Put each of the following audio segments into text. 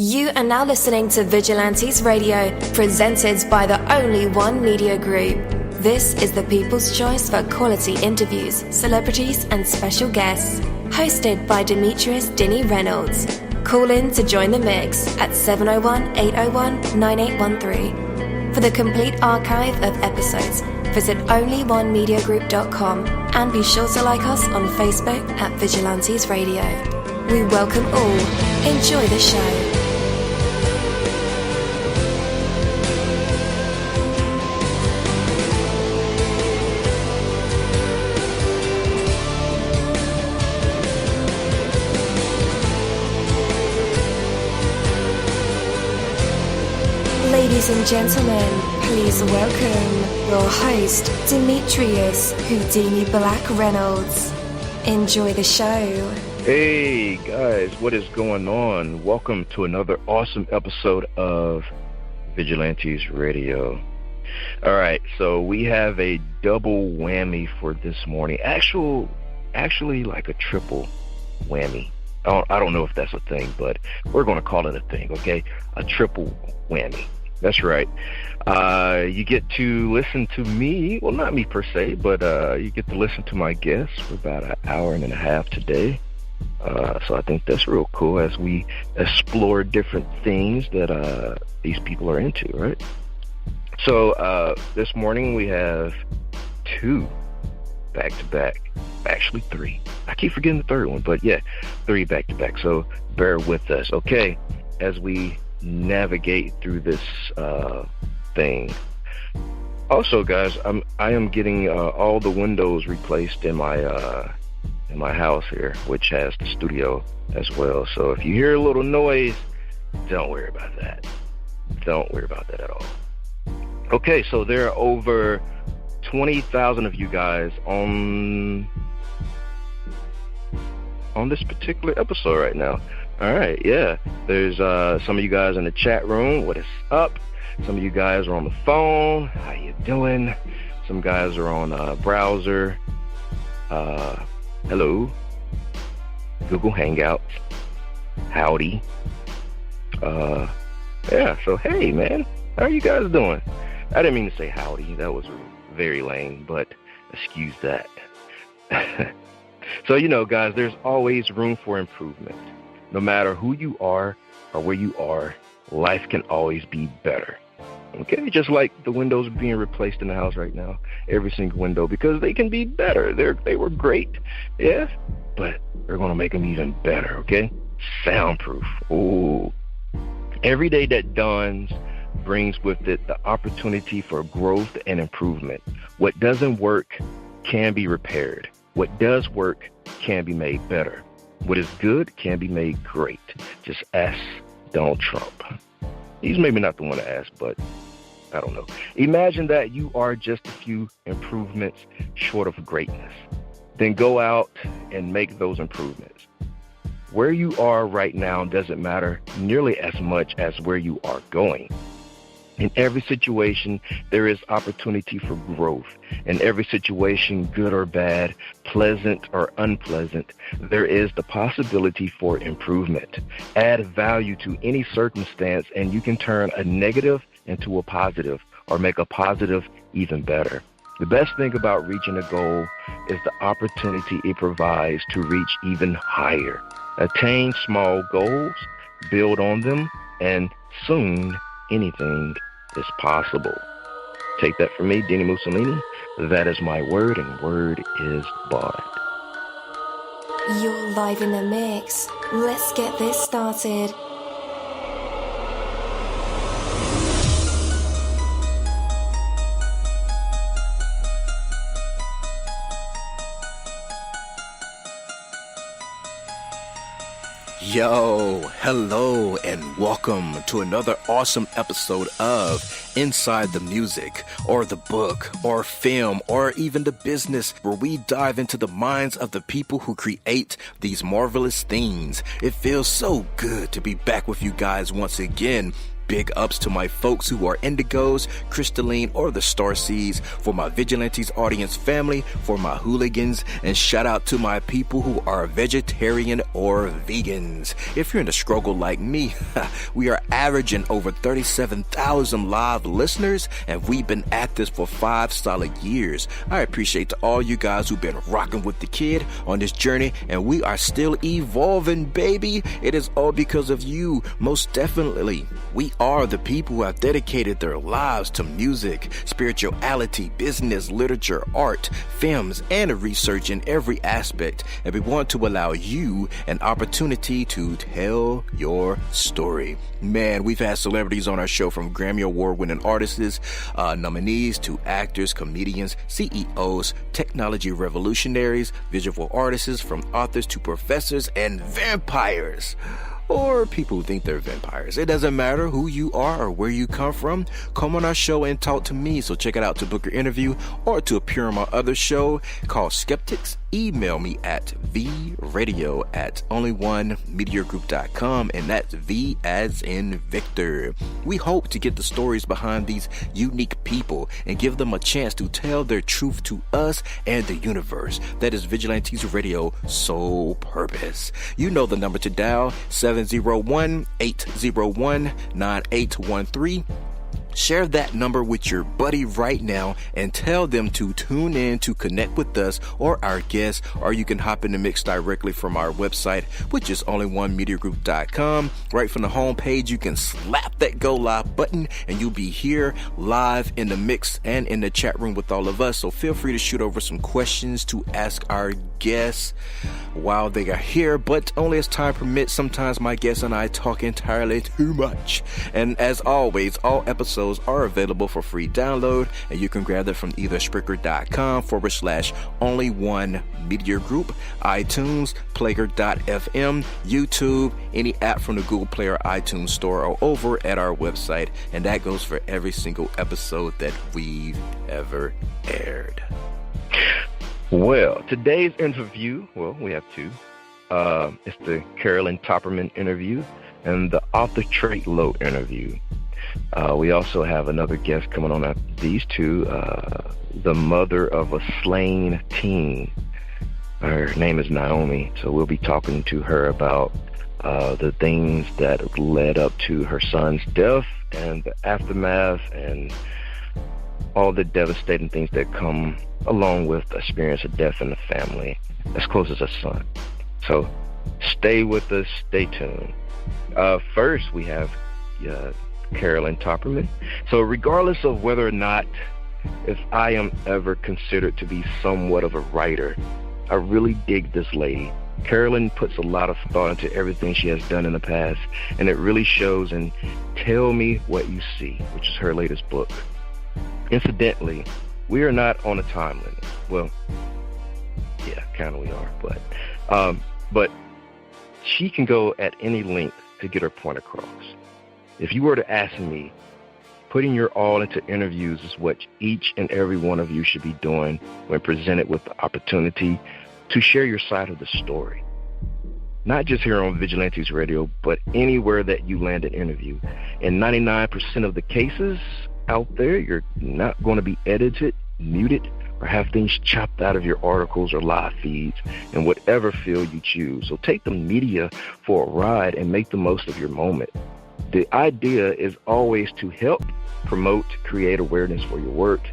You are now listening to Vigilantes Radio, presented by the Only One Media Group. This is the people's choice for quality interviews, celebrities and special guests. Hosted by Demetrius Dini Reynolds. Call in to join the mix at 701-801-9813. For the complete archive of episodes, visit onlyonemediagroup.com and be sure to like us on Facebook at Vigilantes Radio. We welcome all. Enjoy the show. Ladies and gentlemen, please welcome your host, Demetrius Houdini Black Reynolds. Enjoy the show. Hey guys, what is going on? Welcome to another awesome episode of Vigilantes Radio. Alright, so we have a double whammy for this morning. Actually like a triple whammy. I don't know if that's a thing, but we're going to call it a thing, okay? A triple whammy. That's right. You get to listen to me, well, not me per se, but you get to listen to my guests for about an hour and a half today. So I think that's real cool as we explore different things that these people are into, right? So this morning we have two back-to-back, actually three. I keep forgetting the third one, but yeah, three back-to-back. So bear with us, okay, as we navigate through this thing. Also, guys, I am getting all the windows replaced in my house here, which has the studio as well. So if you hear a little noise, don't worry about that. Don't worry about that at all. Okay, so there are over 20,000 of you guys on this particular episode right now. All right, yeah. There's some of you guys in the chat room. What is up? Some of you guys are on the phone. How you doing? Some guys are on browser. Hello. Google Hangouts. Howdy. Yeah, so hey, man. How are you guys doing? I didn't mean to say howdy. That was very lame, but excuse that. So, guys, there's always room for improvement. No matter who you are or where you are, life can always be better. Okay? Just like the windows being replaced in the house right now. Every single window, because they can be better. They were great. Yeah? But they're going to make them even better, okay? Soundproof. Ooh. Every day that dawns brings with it the opportunity for growth and improvement. What doesn't work can be repaired. What does work can be made better. What is good can be made great. Just ask Donald Trump. He's maybe not the one to ask, but I don't know. Imagine that you are just a few improvements short of greatness. Then go out and make those improvements. Where you are right now doesn't matter nearly as much as where you are going. In every situation, there is opportunity for growth. In every situation, good or bad, pleasant or unpleasant, there is the possibility for improvement. Add value to any circumstance, and you can turn a negative into a positive, or make a positive even better. The best thing about reaching a goal is the opportunity it provides to reach even higher. Attain small goals, build on them, and soon anything is possible. Take that from me, dini-mussolini. That is my word, and word is bond. You're live in the mix. Let's get this started. Yo, hello, and welcome to another awesome episode of Inside the Music, or the book, or film, or even the business, where we dive into the minds of the people who create these marvelous things. It feels so good to be back with you guys once again. Big ups to my folks who are indigos, crystalline, or the starseeds, for my Vigilantes audience family, for my hooligans, and shout out to my people who are vegetarian or vegans. If you're in the struggle like me, we are averaging over 37,000 live listeners, and we've been at this for 5 solid years. I appreciate to all you guys who've been rocking with the kid on this journey, and we are still evolving, baby. It is all because of you, most definitely. We are the people who have dedicated their lives to music, spirituality, business, literature, art, films, and research in every aspect. And we want to allow you an opportunity to tell your story. Man, we've had celebrities on our show, from Grammy Award-winning artists, nominees, to actors, comedians, CEOs, technology revolutionaries, visual artists, from authors to professors, and vampires. Or people who think they're vampires. It doesn't matter who you are or where you come from. Come on our show and talk to me. So check it out to book your interview or to appear on my other show called Skeptics. Email me at vradio@onlyonemediagroup.com, and that's V as in Victor. We hope to get the stories behind these unique people and give them a chance to tell their truth to us and the universe. That is Vigilantes Radio sole purpose. You know the number to dial, 701-801-9813. Share that number with your buddy right now and tell them to tune in to connect with us or our guests, or you can hop in the mix directly from our website, which is onlyonemediagroup.com. Right from the homepage, you can slap that go live button and you'll be here live in the mix and in the chat room with all of us. So feel free to shoot over some questions to ask our guests while they are here, but only as time permits. Sometimes my guests and I talk entirely too much. And as always, all episodes are available for free download, and you can grab them from either Spreaker.com/onlyonemediagroup, iTunes, Player.fm, YouTube, any app from the Google Play or iTunes Store, or over at our website. And that goes for every single episode that we've ever aired. Well, today's interview, we have two. It's the Caroline-Topperman interview and the Arthur Tretlow interview. We also have another guest coming on after these two, the mother of a slain teen. Her name is Naomi, so we'll be talking to her about the things that led up to her son's death and the aftermath and all the devastating things that come along with the experience of death in the family as close as a son. So stay with us, stay tuned. First, we have Caroline-Topperman. So regardless of whether or not if I am ever considered to be somewhat of a writer, I really dig this lady. Caroline puts a lot of thought into everything she has done in the past, and it really shows in Tell Me What You See, which is her latest book. Incidentally, we are not on a time limit. Well, yeah, kind of we are, but she can go at any length to get her point across. If you were to ask me, putting your all into interviews is what each and every one of you should be doing when presented with the opportunity to share your side of the story. Not just here on Vigilantes Radio, but anywhere that you land an interview. In 99% of the cases out there, you're not going to be edited, muted, or have things chopped out of your articles or live feeds in whatever field you choose. So take the media for a ride and make the most of your moment. The idea is always to help, promote, create awareness for your work.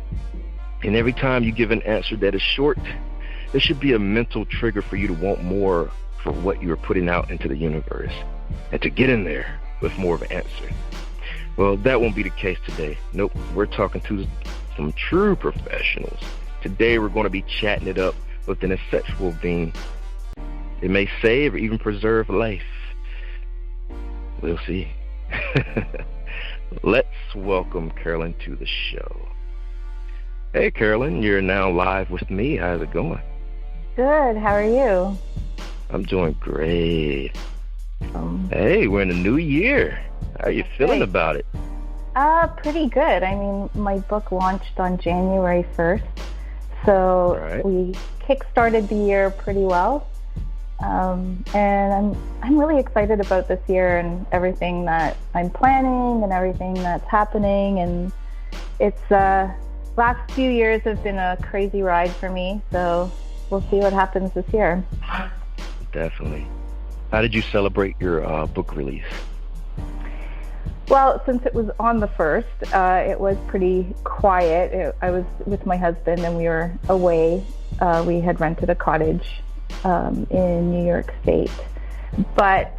And every time you give an answer that is short, there should be a mental trigger for you to want more for what you are putting out into the universe and to get in there with more of an answer. Well, that won't be the case today. Nope, we're talking to some true professionals. Today we're going to be chatting it up with an asexual being. It may save or even preserve life. We'll see. Let's welcome Caroline to the show. Hey, Caroline, you're now live with me. How's it going? Good. How are you? I'm doing great. Hey, we're in a new year. How are you feeling about it? Pretty good. I mean, my book launched on January 1st, so we kick-started the year pretty well. And I'm really excited about this year and everything that I'm planning and everything that's happening. And it's last few years have been a crazy ride for me, so we'll see what happens this year. Definitely. How did you celebrate your book release? Well, since it was on the 1st, it was pretty quiet. I was with my husband and we were away. We had rented a cottage in New York State. But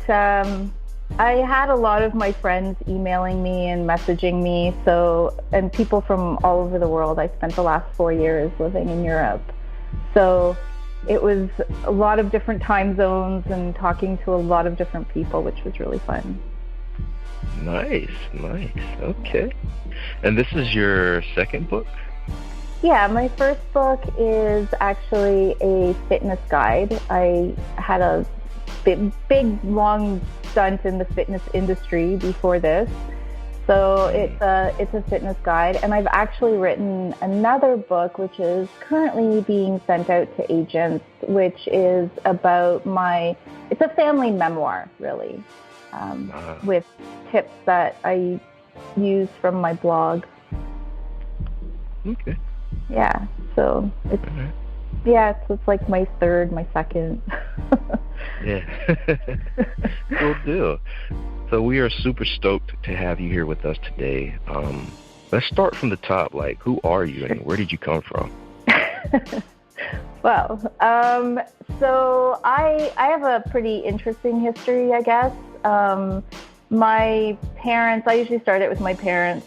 I had a lot of my friends emailing me and messaging me, and people from all over the world. I spent the last 4 years living in Europe. So it was a lot of different time zones and talking to a lot of different people, which was really fun. Nice. Okay. And this is your second book? Yeah, my first book is actually a fitness guide. I had a big long stunt in the fitness industry before this. So it's a fitness guide, and I've actually written another book which is currently being sent out to agents, which is about it's a family memoir, really, with tips that I use from my blog. Okay. Yeah, so it's it's like my second. Yeah. Cool deal. So we are super stoked to have you here with us today. Let's start from the top. Like, who are you and where did you come from? Well, so I have a pretty interesting history, I guess. My parents, I usually start it with my parents.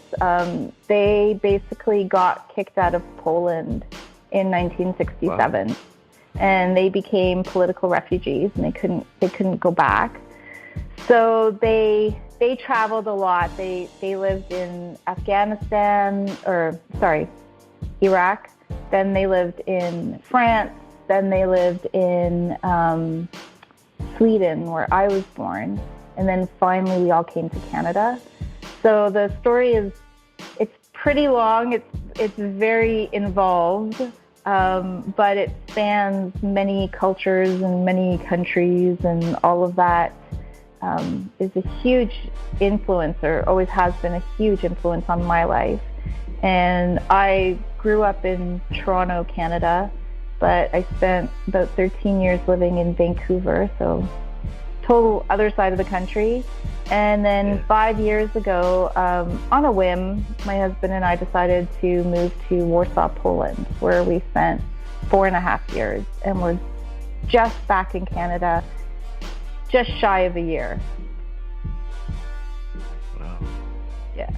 They basically got kicked out of Poland in 1967. Wow. And they became political refugees, and they couldn't go back. So they traveled a lot. They lived in Iraq. Then they lived in France. Then they lived in Sweden, where I was born. And then finally we all came to Canada. So the story it's pretty long. It's very involved. But it spans many cultures and many countries, and all of that is a huge influence, or always has been a huge influence on my life. And I grew up in Toronto, Canada, but I spent about 13 years living in Vancouver, so total other side of the country. And then 5 years ago, on a whim, my husband and I decided to move to Warsaw, Poland, where we spent 4.5 years, and we're just back in Canada, just shy of a year. Wow. Yeah.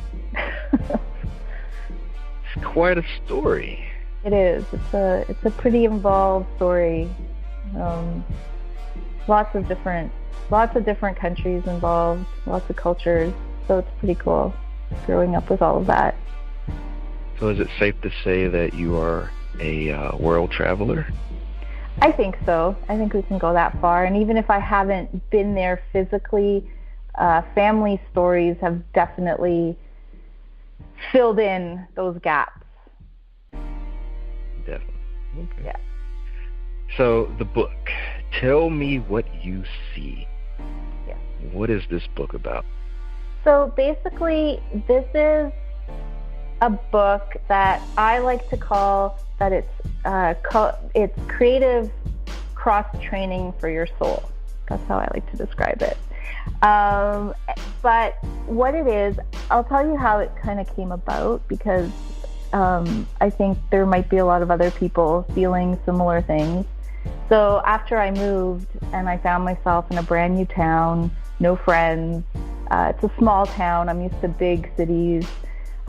It's quite a story. It is. It's a pretty involved story. Lots of different countries involved, lots of cultures, so it's pretty cool growing up with all of that. So is it safe to say that you are a world traveler? I think so. I think we can go that far. And even if I haven't been there physically, family stories have definitely filled in those gaps. Definitely. Okay. Yeah. So the book, tell me what you see. Yeah. What is this book about? So basically, this is a book that I like to call that it's creative cross-training for your soul. That's how I like to describe it. But what it is, I'll tell you how it kind of came about, because I think there might be a lot of other people feeling similar things. So after I moved and I found myself in a brand new town, no friends, it's a small town, I'm used to big cities,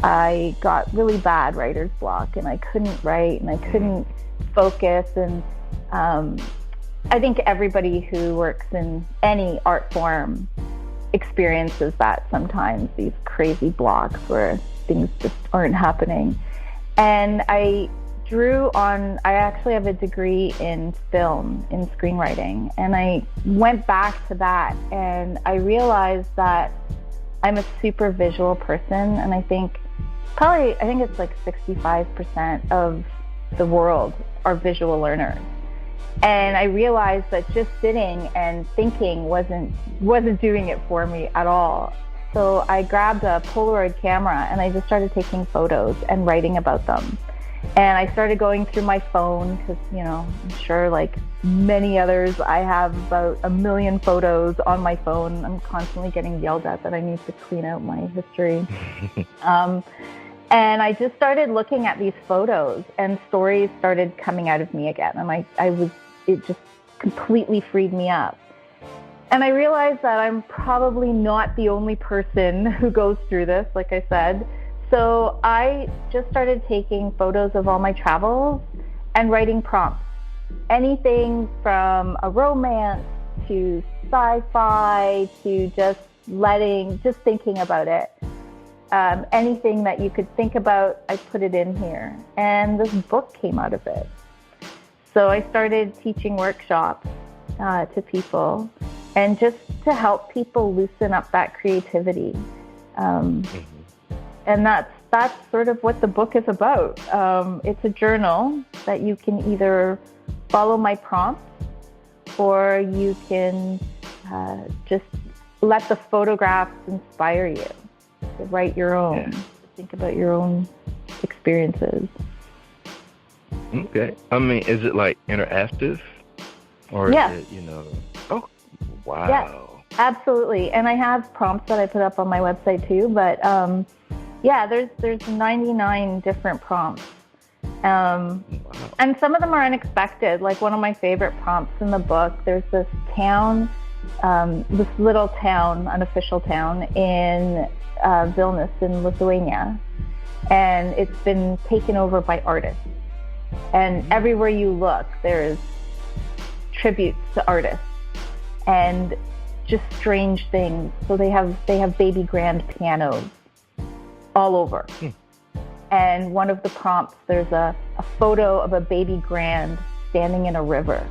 I got really bad writer's block, and I couldn't write and I couldn't focus. And I think everybody who works in any art form experiences that sometimes, these crazy blocks where things just aren't happening. And I actually have a degree in film, in screenwriting, and I went back to that, and I realized that I'm a super visual person, and I think it's like 65% of the world are visual learners. And I realized that just sitting and thinking wasn't doing it for me at all. So I grabbed a Polaroid camera and I just started taking photos and writing about them. And I started going through my phone because, I'm sure like many others, I have about 1 million photos on my phone. I'm constantly getting yelled at that I need to clean out my history. And I just started looking at these photos and stories started coming out of me again. And it just completely freed me up. And I realized that I'm probably not the only person who goes through this, like I said. So I just started taking photos of all my travels and writing prompts. Anything from a romance to sci-fi to just thinking about it. Anything that you could think about, I put it in here. And this book came out of it. So I started teaching workshops to people and just to help people loosen up that creativity. And that's sort of what the book is about. It's a journal that you can either follow my prompts or you can just let the photographs inspire you to write your own, to think about your own experiences. Okay. I mean, is it like interactive? Or is it, oh, wow. Yes, absolutely. And I have prompts that I put up on my website too, but there's 99 different prompts. Wow. And some of them are unexpected. Like one of my favorite prompts in the book, there's this town, this little town, unofficial town in Vilnius in Lithuania. And it's been taken over by artists. And everywhere you look, there's tributes to artists and just strange things. So they have baby grand pianos all over. And one of the prompts, there's a photo of a baby grand standing in a river.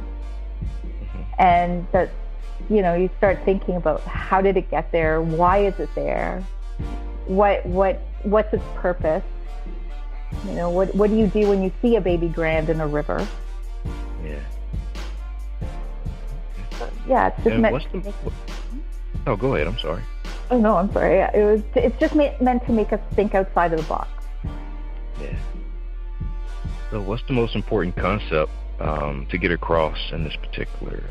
And that, you start thinking about how did it get there? Why is it there? What's its purpose? What do you do when you see a baby grand in a river? Yeah. Yeah, it's just meant to Oh, go ahead. I'm sorry. Oh, no, I'm sorry. It's just meant to make us think outside of the box. Yeah. So what's the most important concept to get across in this particular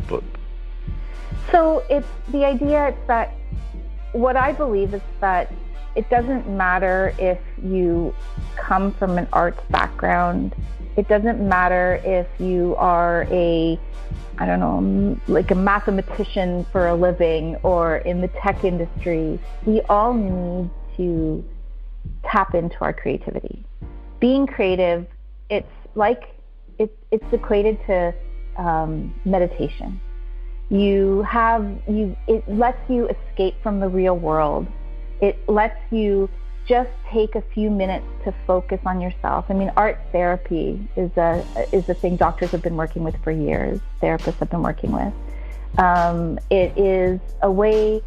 book? So it's the idea that what I believe is that it doesn't matter if you come from an arts background. It doesn't matter if you are like a mathematician for a living or in the tech industry. We all need to tap into our creativity. Being creative, it's equated to meditation. It lets you escape from the real world. It lets you just take a few minutes to focus on yourself. I mean, art therapy is a thing doctors have been working with for years, therapists have been working with. It is a way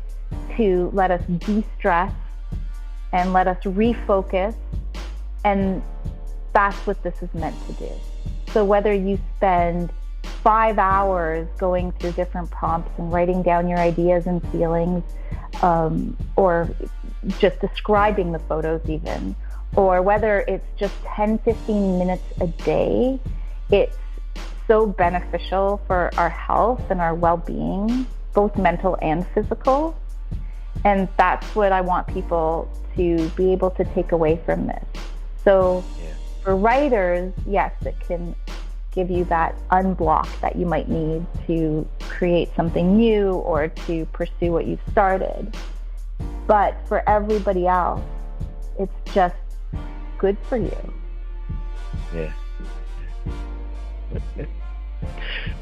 to let us de-stress and let us refocus, and that's what this is meant to do. So whether you spend 5 hours going through different prompts and writing down your ideas and feelings, or just describing the photos even, or whether it's just 10-15 minutes a day, it's so beneficial for our health and our well-being, both mental and physical. And that's what I want people to be able to take away from this. So for writers, yes, it can give you that unblock that you might need to create something new or to pursue what you've started. But for everybody else, it's just good for you. Yeah.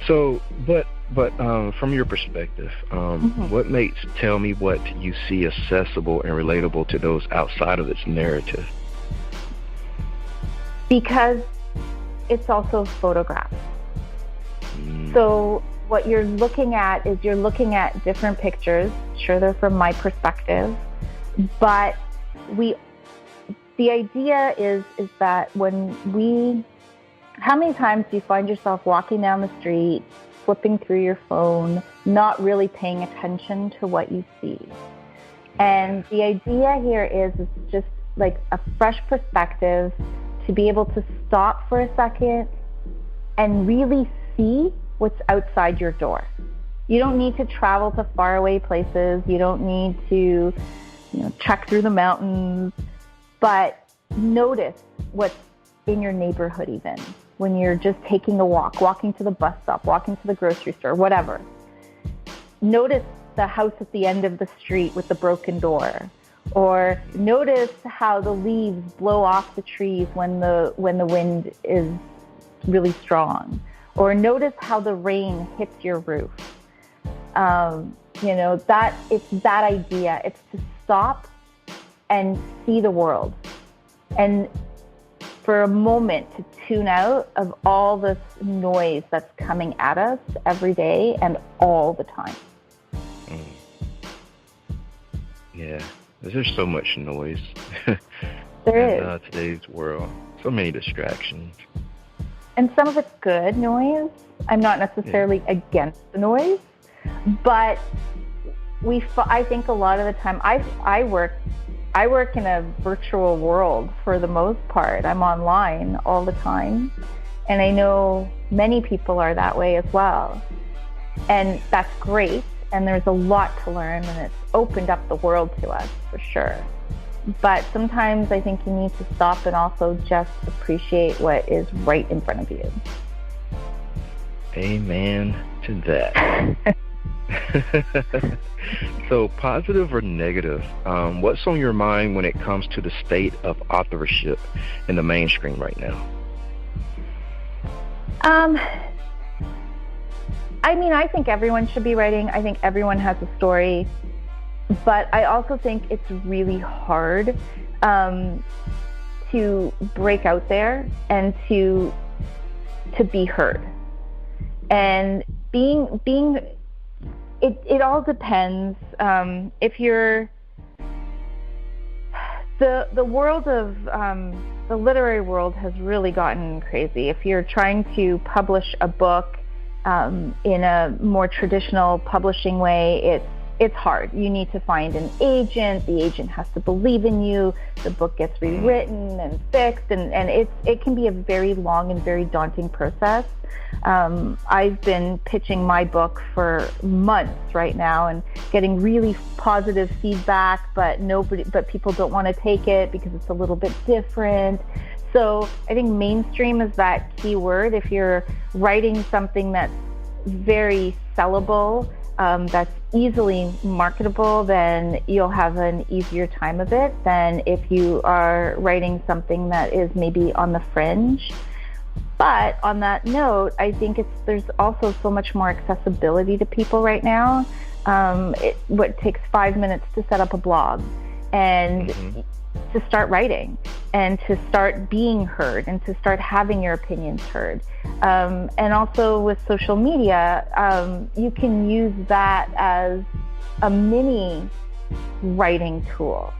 So, but from your perspective, tell me what you see accessible and relatable to those outside of its narrative? Because it's also photographs. So what you're looking at is you're looking at different pictures. Sure, they're from my perspective, but the idea is that when we How many times do you find yourself walking down the street, flipping through your phone, not really paying attention to what you see? And the idea here is just like a fresh perspective, to be able to stop for a second and really see what's outside your door. You don't need to travel to faraway places. You don't need to, trek through the mountains, but notice what's in your neighborhood even. When you're just taking a walk, walking to the bus stop, walking to the grocery store, whatever. Notice the house at the end of the street with the broken door. Or notice how the leaves blow off the trees when the wind is really strong. Or notice how the rain hits your roof. That it's that idea. It's to stop and see the world. And for a moment to tune out of all this noise that's coming at us every day and all the time. Yeah, there's so much noise. There is. Today's world, so many distractions. And some of it's good noise. I'm not necessarily against the noise, but I think a lot of the time, I work in a virtual world for the most part. I'm online all the time. And I know many people are that way as well. And that's great. And there's a lot to learn, and it's opened up the world to us for sure. But sometimes I think you need to stop and also just appreciate what is right in front of you. Amen to that. So, positive or negative, what's on your mind when it comes to the state of authorship in the mainstream right now? I think everyone should be writing. I think everyone has a story. But I also think it's really hard to break out there and to be heard. And it all depends. If you're the world of the literary world has really gotten crazy. If you're trying to publish a book in a more traditional publishing way, it's hard. You need to find an agent. The agent has to believe in you. The book gets rewritten and fixed, and it can be a very long and very daunting process. I've been pitching my book for months right now and getting really positive feedback, but people don't want to take it because it's a little bit different. So I think mainstream is that key word. If you're writing something that's very sellable, that's easily marketable, then you'll have an easier time of it than if you are writing something that is maybe on the fringe. But on that note, I think there's also so much more accessibility to people right now. What takes 5 minutes to set up a blog and to start writing and to start being heard and to start having your opinions heard. And also with social media, you can use that as a mini writing tool.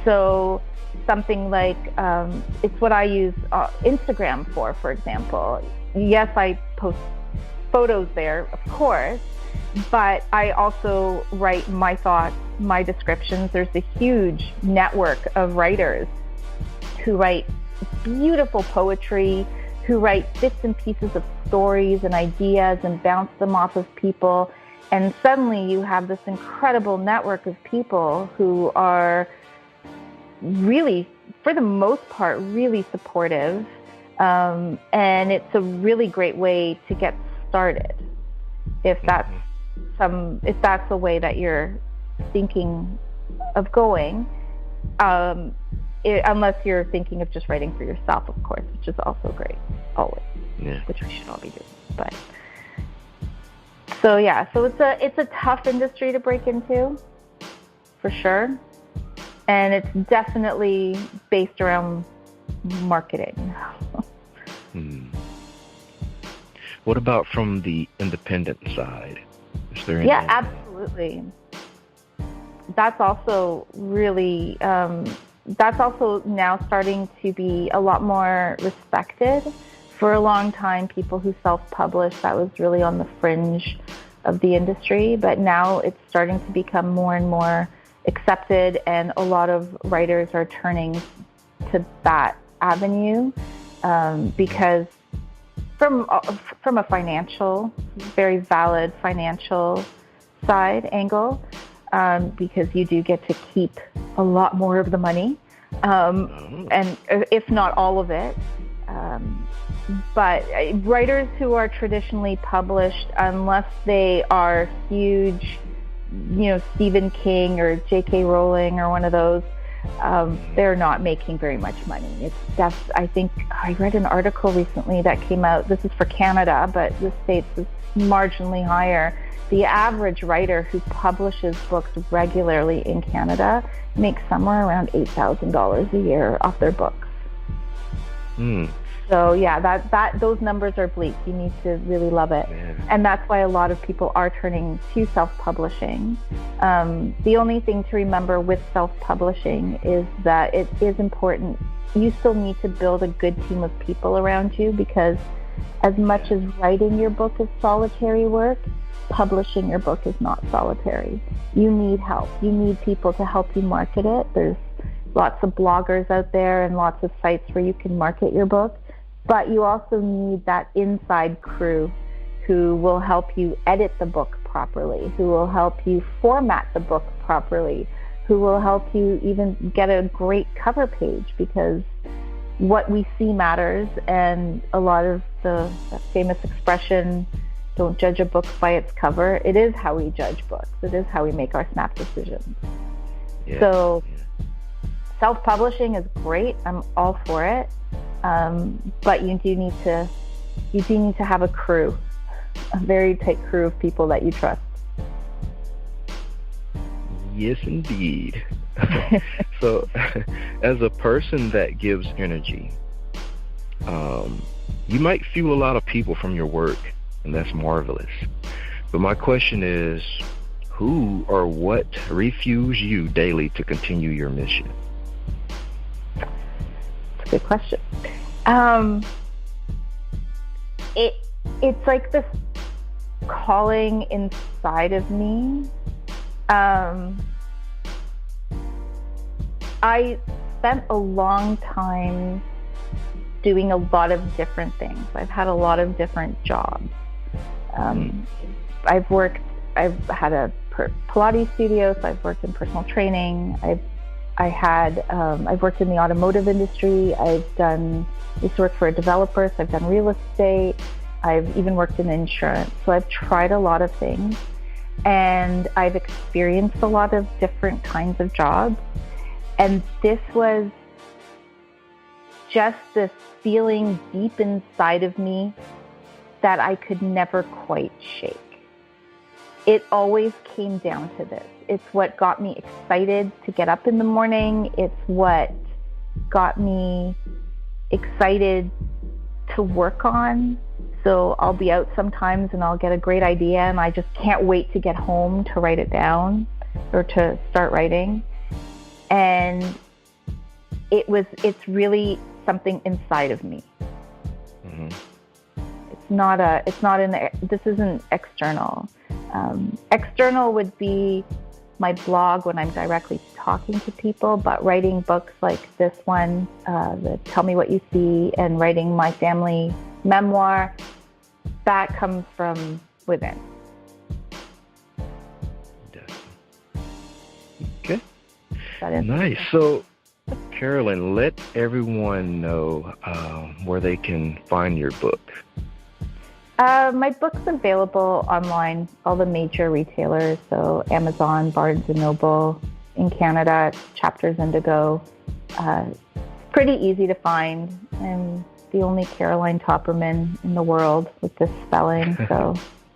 So something like, it's what I use Instagram for example. Yes, I post photos there, of course, but I also write my thoughts, my descriptions. There's a huge network of writers who write beautiful poetry, who write bits and pieces of stories and ideas and bounce them off of people. And suddenly you have this incredible network of people who are really, for the most part, really supportive. And it's a really great way to get started. If that's a way that you're thinking of going, unless you're thinking of just writing for yourself, of course, which is also great, always, which we should all be doing. But so it's a tough industry to break into, for sure, and it's definitely based around marketing. What about from the independent side? Is there any? Yeah, absolutely. That's also really, that's also now starting to be a lot more respected For a long time, people who self-publish, that was really on the fringe of the industry, but now it's starting to become more and more accepted, and a lot of writers are turning to that avenue because from a financial, very valid financial side angle, because you do get to keep a lot more of the money, and if not all of it. But writers who are traditionally published, unless they are huge, Stephen King or J.K. Rowling or one of those, they're not making very much money. I think I read an article recently that came out, this is for Canada, but the States is marginally higher. The average writer who publishes books regularly in Canada makes somewhere around $8,000 a year off their books. So yeah, those numbers are bleak. You need to really love it. And that's why a lot of people are turning to self-publishing. The only thing to remember with self-publishing is that it is important. You still need to build a good team of people around you, because as much as writing your book is solitary work, publishing your book is not solitary. You need help. You need people to help you market it. There's lots of bloggers out there and lots of sites where you can market your book. But you also need that inside crew who will help you edit the book properly, who will help you format the book properly, who will help you even get a great cover page, because what we see matters. And a lot of the famous expression, don't judge a book by its cover, it is how we judge books. It is how we make our snap decisions. So self-publishing is great. I'm all for it. But you do need to have a crew, a very tight crew of people that you trust. Yes, indeed. So, as a person that gives energy, you might fuel a lot of people from your work, and that's marvelous. But my question is, who or what refuels you daily to continue your mission? Good question. It's like this calling inside of me. I spent a long time doing a lot of different things. I've had a lot of different jobs. I've had a Pilates studio, so I've worked in personal training. I've worked in the automotive industry. Used to work for a developer, so I've done real estate. I've even worked in insurance. So I've tried a lot of things, and I've experienced a lot of different kinds of jobs. And this was just this feeling deep inside of me that I could never quite shake. It always came down to this. It's what got me excited to get up in the morning. It's what got me excited to work on. So I'll be out sometimes and I'll get a great idea and I just can't wait to get home to write it down or to start writing. And it's really something inside of me. Mm-hmm. This isn't external. External would be my blog when I'm directly talking to people, but writing books like this one, the Tell Me What You See, and writing my family memoir, that comes from within. Okay. Nice. So, Caroline, let everyone know where they can find your book. My book's available online, all the major retailers, so Amazon, Barnes & Noble. In Canada, it's Chapters Indigo. It's pretty easy to find. I'm the only Caroline-Topperman in the world with this spelling. So,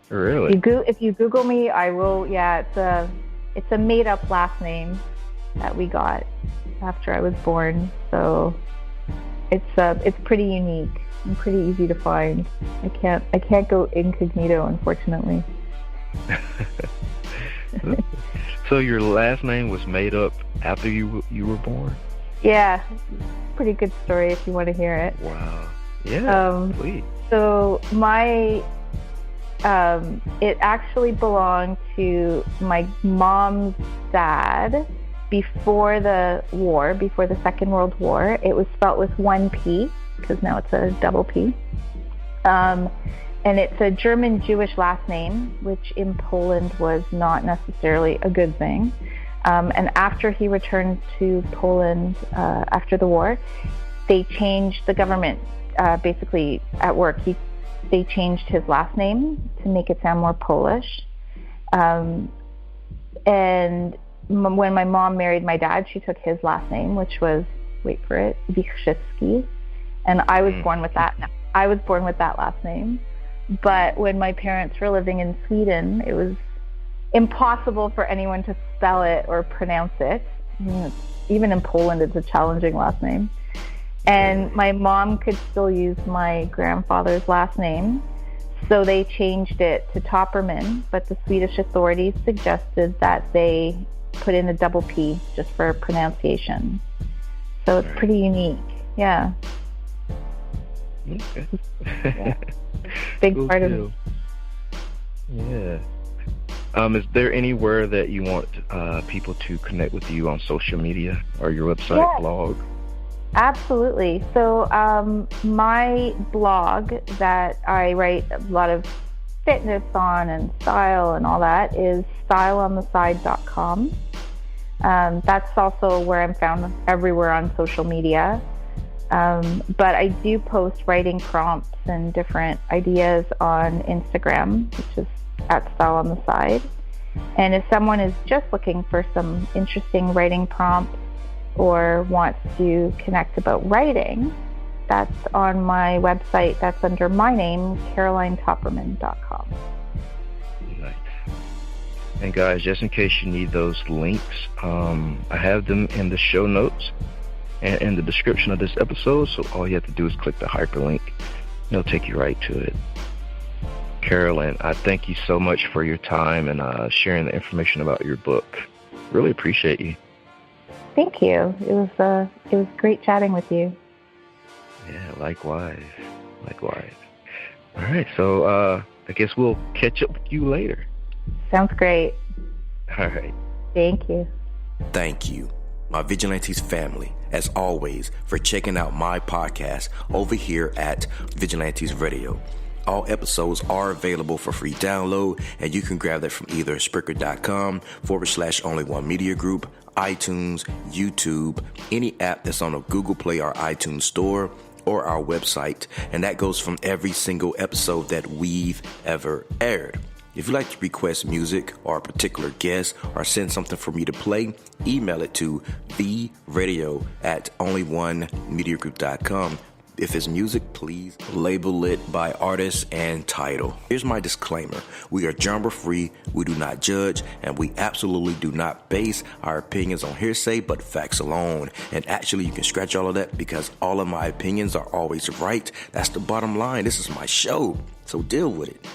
really? If you Google me, I will. Yeah, it's a made-up last name that we got after I was born. So it's pretty unique and pretty easy to find. I can't go incognito, unfortunately. So your last name was made up after you were born? Yeah, pretty good story if you want to hear it. Wow. Yeah, please. So it actually belonged to my mom's dad before the war, before the Second World War. It was spelt with one P, because now it's a double P. And it's a German Jewish last name, which in Poland was not necessarily a good thing. And after he returned to Poland after the war, they changed the government, basically at work. They changed his last name to make it sound more Polish. And when my mom married my dad, she took his last name, which was, wait for it, Wichrzewski. And I was born with that. I was born with that last name. But when my parents were living in Sweden, it was impossible for anyone to spell it or pronounce it. Even in Poland, it's a challenging last name. And my mom could still use my grandfather's last name, so they changed it to Topperman, but the Swedish authorities suggested that they put in a double P just for pronunciation. So it's pretty unique. Yeah. Okay. Yeah. Big Cool part deal. of it. Yeah. Is there anywhere that you want people to connect with you on social media or your website, blog? Absolutely. So my blog that I write a lot of fitness on and style and all that is styleontheside.com. That's also where I'm found everywhere on social media. But I do post writing prompts and different ideas on Instagram, which is at Style on the Side. And if someone is just looking for some interesting writing prompts or wants to connect about writing, that's on my website. That's under my name, caroline-topperman.com. Nice. And guys, just in case you need those links, I have them in the show notes and in the description of this episode. So all you have to do is click the hyperlink. It'll take you right to it. Carolyn, I thank you so much for your time and sharing the information about your book. Really appreciate you. Thank you. It was great chatting with you. Yeah, likewise. All right, so I guess we'll catch up with you later. Sounds great. All right. Thank you. Thank you, my Vigilantes family, as always, for checking out my podcast over here at Vigilantes Radio. All episodes are available for free download, and you can grab that from either Spreaker.com/only1media group, iTunes, YouTube, any app that's on a Google Play or iTunes store, or our website. And that goes from every single episode that we've ever aired. If you'd like to request music or a particular guest or send something for me to play, email it to theradio@only1mediagroup.com. If it's music, please label it by artist and title. Here's my disclaimer. We are genre-free, we do not judge, and we absolutely do not base our opinions on hearsay, but facts alone. And actually, you can scratch all of that because all of my opinions are always right. That's the bottom line. This is my show, so deal with it.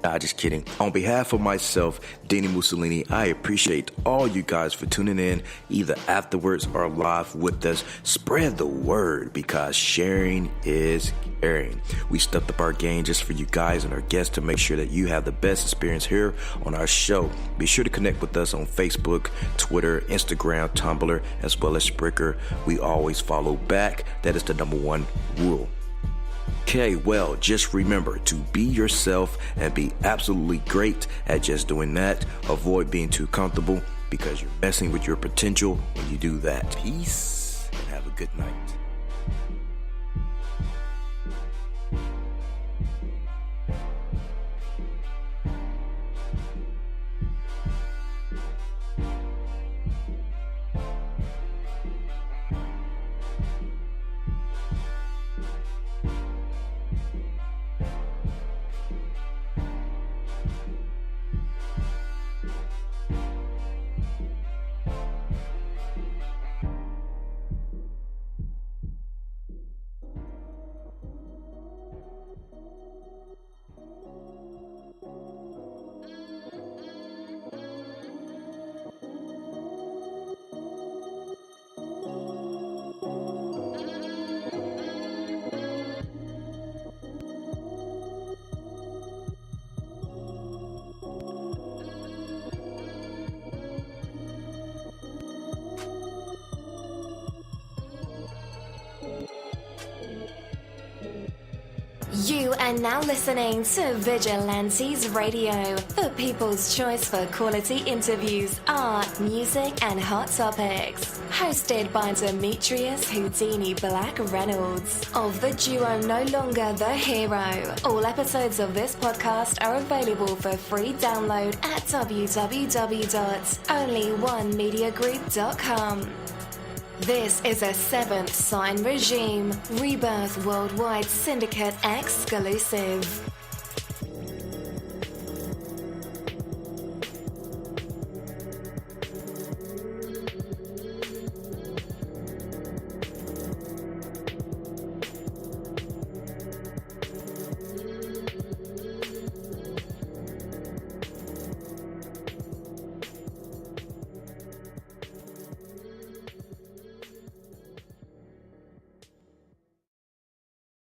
Nah, just kidding. On behalf of myself, Dini-Mussolini, I appreciate all you guys for tuning in, either afterwards or live with us. Spread the word, because sharing is caring. We stepped up our game just for you guys and our guests to make sure that you have the best experience here on our show. Be sure to connect with us on Facebook, Twitter, Instagram, Tumblr, as well as Spreaker. We always follow back. That is the number one rule. Okay, well, just remember to be yourself and be absolutely great at just doing that. Avoid being too comfortable, because you're messing with your potential when you do that. Peace, and have a good night. You are now listening to Vigilantes Radio, the people's choice for quality interviews, art, music, and hot topics. Hosted by Demetrius Houdini Black Reynolds of the duo No Longer the Hero. All episodes of this podcast are available for free download at www.onlyonemediagroup.com. This is a Seventh Sign Regime Rebirth Worldwide Syndicate exclusive.